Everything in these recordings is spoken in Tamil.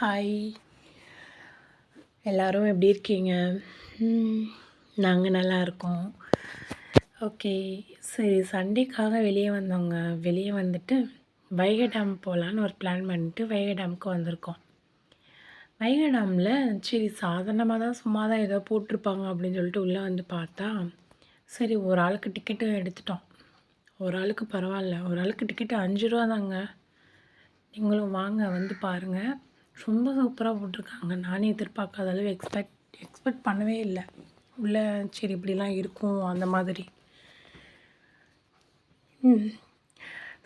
ஹாய், எல்லாரும் எப்படி இருக்கீங்க? நாங்கள் நல்லா இருக்கோம். ஓகே, சரி சண்டேக்காக வெளியே வந்தோங்க. வெளியே வந்துட்டு வைகை டேம் போகலான்னு ஒரு பிளான் பண்ணிட்டு வைகை டேமுக்கு வந்திருக்கோம். வைகை டேமில் சரி சாதாரணமாக தான் சும்மா தான் ஏதோ போட்டிருப்பாங்க அப்படின்னு சொல்லிட்டு உள்ளே வந்து பார்த்தா, சரி ஒரு ஆளுக்கு டிக்கெட்டு எடுத்துட்டோம். ஒரு ஆளுக்கு பரவாயில்ல, ஒரு ஆளுக்கு டிக்கெட்டு 5 ரூபா தாங்க. நீங்களும் வாங்க வந்து பாருங்கள். ரொம்ப சூப்பராக போட்டிருக்காங்க. நானே எதிர்பார்க்காத அளவு எக்ஸ்பெக்ட் பண்ணவே இல்லை. உள்ளே சரி இப்படிலாம் இருக்கும் அந்த மாதிரி.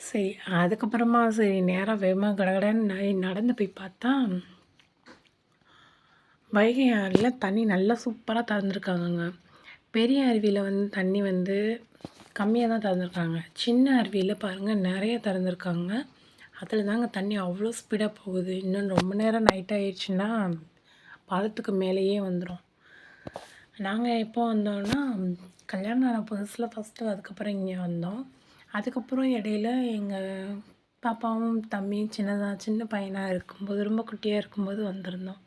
சரி அதுக்கப்புறமா சரி நேராக வேகமாக கடகடன்னு நடந்து போய் பார்த்தா, வைகை ஆறில் தண்ணி நல்லா சூப்பராக திறந்துருக்காங்கங்க. பெரிய அருவியில் வந்து தண்ணி வந்து கம்மியாக தான் திறந்துருக்காங்க. சின்ன அருவியில் பாருங்கள் நிறைய திறந்துருக்காங்க. அதில் தாங்க தண்ணி அவ்வளோ ஸ்பீடாக போகுது. இன்னும் ரொம்ப நேரம் நைட் ஆகிடுச்சுன்னா பாலத்துக்கு மேலேயே வந்துடும். நாங்கள் எப்போ வந்தோன்னா கல்யாணம் ஆன புதுசில் ஃபஸ்ட்டு, அதுக்கப்புறம் இங்கே வந்தோம். அதுக்கப்புறம் இடையில எங்கள் பாப்பாவும் தம்பியும் சின்ன பையனாக இருக்கும்போது, ரொம்ப குட்டியாக இருக்கும்போது வந்திருந்தோம்.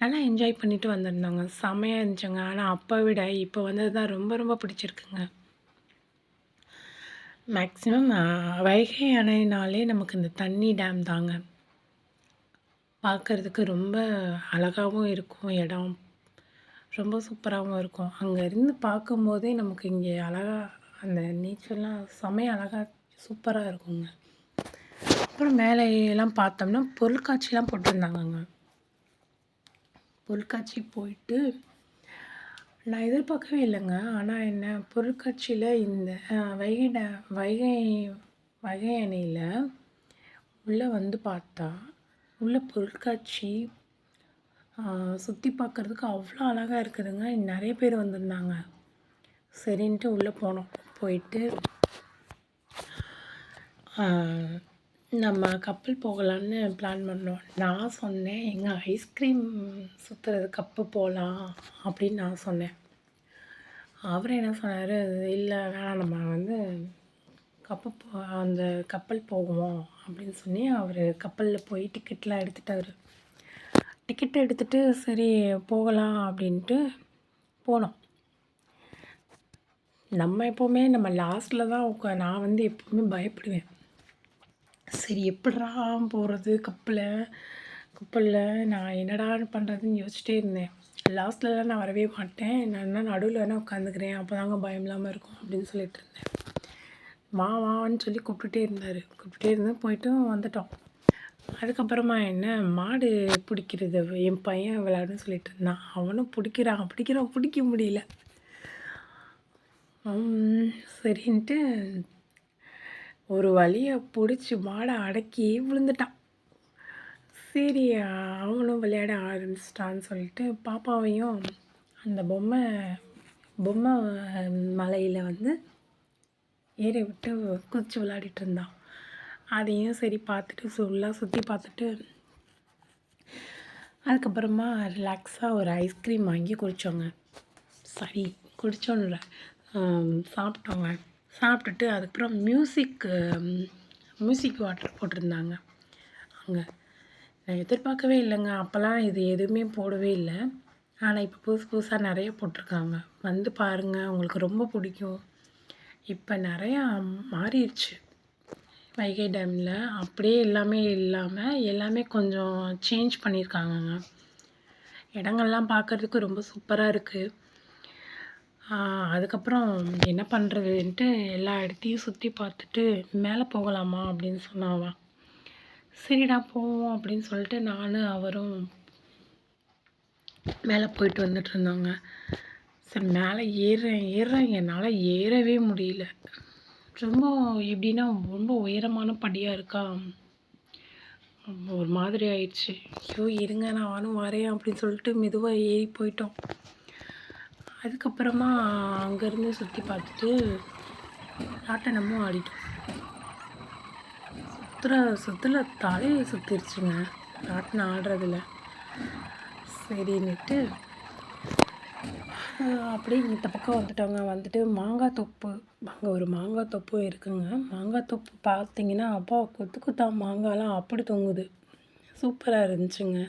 நல்லா என்ஜாய் பண்ணிவிட்டு வந்திருந்தோங்க. செம்மையாக இருந்துச்சுங்க. ஆனால் அப்போ விட இப்போ வந்தது தான் ரொம்ப ரொம்ப பிடிச்சிருக்குங்க. மேக்ஸிமம் வைகை அணைனாலே நமக்கு இந்த தண்ணி டேம் தாங்க. பார்க்குறதுக்கு ரொம்ப அழகாகவும் இருக்கும் இடம். ரொம்ப சூப்பராகவும் இருக்கும். அங்கேருந்து பார்க்கும்போதே நமக்கு இங்கே அழகா அந்த நேச்சர்லாம் செமையா அழகா சூப்பராக இருக்குங்க. அப்புறம் மேலே எல்லாம் பார்த்தோம்னா பொருட்காட்சிலாம் போட்டிருந்தாங்கங்க. பொருட்காட்சி போயிட்டு நான் எதிர்பார்க்கவே இல்லைங்க. ஆனால் என்ன பொருட்காட்சியில் இந்த வைகை அணையில் உள்ளே வந்து பார்த்தா, உள்ள பொருட்காட்சி சுற்றி பார்க்குறதுக்கு அவ்வளோ அழகாக இருக்குதுங்க. நிறைய பேர் வந்திருந்தாங்க. சரின்ட்டு உள்ளே போனோம். போயிட்டு நம்ம கப்பல் போகலான்னு பிளான் பண்ணோம். நான் சொன்னேன், எங்க ஐஸ்கிரீம் சுற்றுறது கப்பு போகலாம் அப்படின்னு நான் சொன்னேன். அவர் என்ன சொன்னார், இல்லை வேணாம் நம்ம வந்து அந்த கப்பல் போவோம் அப்படின்னு சொல்லி அவர் கப்பலில் போய் டிக்கெட்லாம் எடுத்துட்டார். டிக்கெட் எடுத்துகிட்டு சரி போகலாம் அப்படின்ட்டு போனோம். நம்ம எப்போவுமே நம்ம லாஸ்ட்டில் தான் நான் வந்து எப்போவுமே பயப்படுவேன். சரி எப்பிட்றா போகிறது கப்பலில் நான் என்னடா பண்ணுறதுன்னு யோசிச்சிட்டே இருந்தேன். லாஸ்ட்லலாம் நான் வரவே மாட்டேன். நான் நடுவில் வேணால் உட்காந்துக்கிறேன், அப்போ தாங்க பயம் இல்லாமல் இருக்கும் அப்படின்னு சொல்லிட்டு இருந்தேன். வான்னு சொல்லி கூப்பிட்டுட்டே இருந்து போயிட்டும் வந்துட்டோம். அதுக்கப்புறமா என்ன மாடு பிடிக்கிறது என் பையன் விளையாடுன்னு சொல்லிட்டு இருந்தான். அவனும் பிடிக்க முடியல. சரின்ட்டு ஒரு வழியை பிடிச்சி மாடை அடக்கி விழுந்துட்டான். சரி அவனும் விளையாட ஆரம்பிச்சிட்டான்னு சொல்லிட்டு பாப்பாவையும் அந்த பொம்மை மலையில் வந்து ஏறி விட்டு குதித்து விளையாடிட்டு இருந்தான். அதையும் சரி பார்த்துட்டு ஃபுல்லாக சுற்றி பார்த்துட்டு அதுக்கப்புறமா ரிலாக்ஸாக ஒரு ஐஸ்கிரீம் வாங்கி குடித்தோன்னு சாப்பிட்டோங்க. சாப்பிட்டுட்டு அதுக்கப்புறம் மியூசிக் வாட்டர் போட்டிருந்தாங்க அங்கே. நான் எதிர்பார்க்கவே இல்லைங்க. அப்போல்லாம் இது எதுவுமே போடவே இல்லை. ஆனால் இப்போ புதுசாக நிறைய போட்டிருக்காங்க. வந்து பாருங்கள், உங்களுக்கு ரொம்ப பிடிக்கும். இப்போ நிறையா மாறிடுச்சு வைகை டேமில். அப்படியே எல்லாமே இல்லாமல் எல்லாமே கொஞ்சம் சேஞ்ச் பண்ணியிருக்காங்கங்க. இடங்கள்லாம் பார்க்குறதுக்கு ரொம்ப சூப்பராக இருக்குது. அதுக்கப்புறம் என்ன பண்ணுறதுன்ட்டு எல்லா இடத்தையும் சுற்றி பார்த்துட்டு மேலே போகலாமா அப்படின்னு சொன்னாவான். சரிடா போவோம் அப்படின்னு சொல்லிட்டு நானும் அவரும் மேலே போயிட்டு வந்துட்டு இருந்தோங்க. சரி மேலே ஏறுறேன் என்னால் ஏறவே முடியல. ரொம்ப எப்படின்னா ரொம்ப உயரமான படியாக இருக்கா, ஒரு மாதிரி ஆயிடுச்சு. ஐயோ இருங்க நானும் வரேன் அப்படின்னு சொல்லிட்டு மெதுவாக ஏறி போயிட்டோம். அதுக்கப்புறமா அங்கேருந்து சுற்றி பார்த்துட்டு ராட்டினமும் ஆடிட்டோம். சுற்றுல தலையை சுற்றிருச்சுங்க ராட்டினம் ஆடுறதுல. சரின்னுட்டு அப்படியே இந்த பக்கம் வந்துட்டு மாங்காய் தொப்பு, அங்கே ஒரு மாங்காய் தொப்பும் இருக்குங்க. மாங்காய் தொப்பு பார்த்தீங்கன்னா அப்பா கொத்து கொத்தா மாங்காய்லாம் அப்படி தொங்குது. சூப்பராக இருந்துச்சுங்க.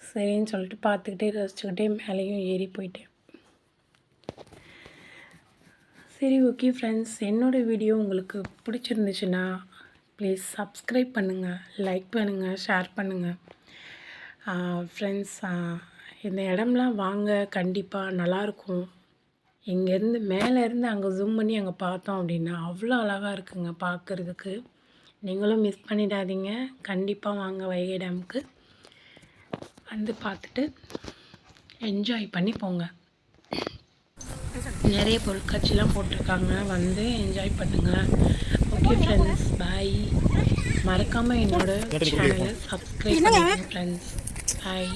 சரின்னு சொல்லிட்டு பார்த்துக்கிட்டே ரசிச்சுக்கிட்டே மேலேயும் ஏறி போயிட்டேன். சரி, ஓகே ஃப்ரெண்ட்ஸ், என்னோடய வீடியோ உங்களுக்கு பிடிச்சிருந்துச்சுன்னா ப்ளீஸ் சப்ஸ்கிரைப் பண்ணுங்கள், லைக் பண்ணுங்கள், ஷேர் பண்ணுங்கள். ஃப்ரெண்ட்ஸ், இந்த இடம்லாம் வாங்க, கண்டிப்பாக நல்லாயிருக்கும். இங்கேருந்து மேலேருந்து அங்கே ஜூம் பண்ணி அங்கே பார்த்தோம் அப்படின்னா அவ்வளோ அழகாக இருக்குங்க பார்க்குறதுக்கு. நீங்களும் மிஸ் பண்ணிடாதீங்க. கண்டிப்பாக வாங்க வைகை டேமுக்கு வந்து பார்த்துட்டு என்ஜாய் பண்ணி போங்க. நிறைய பொருட்காட்சிலாம் போட்டிருக்காங்க, வந்து என்ஜாய் பண்ணுங்கள். ஓகே ஃப்ரெண்ட்ஸ், பாய். மறக்காமல் என்னோடய சேனலை சப்ஸ்கிரைப் பண்ணுங்கள் ஃப்ரெண்ட்ஸ். பாய்.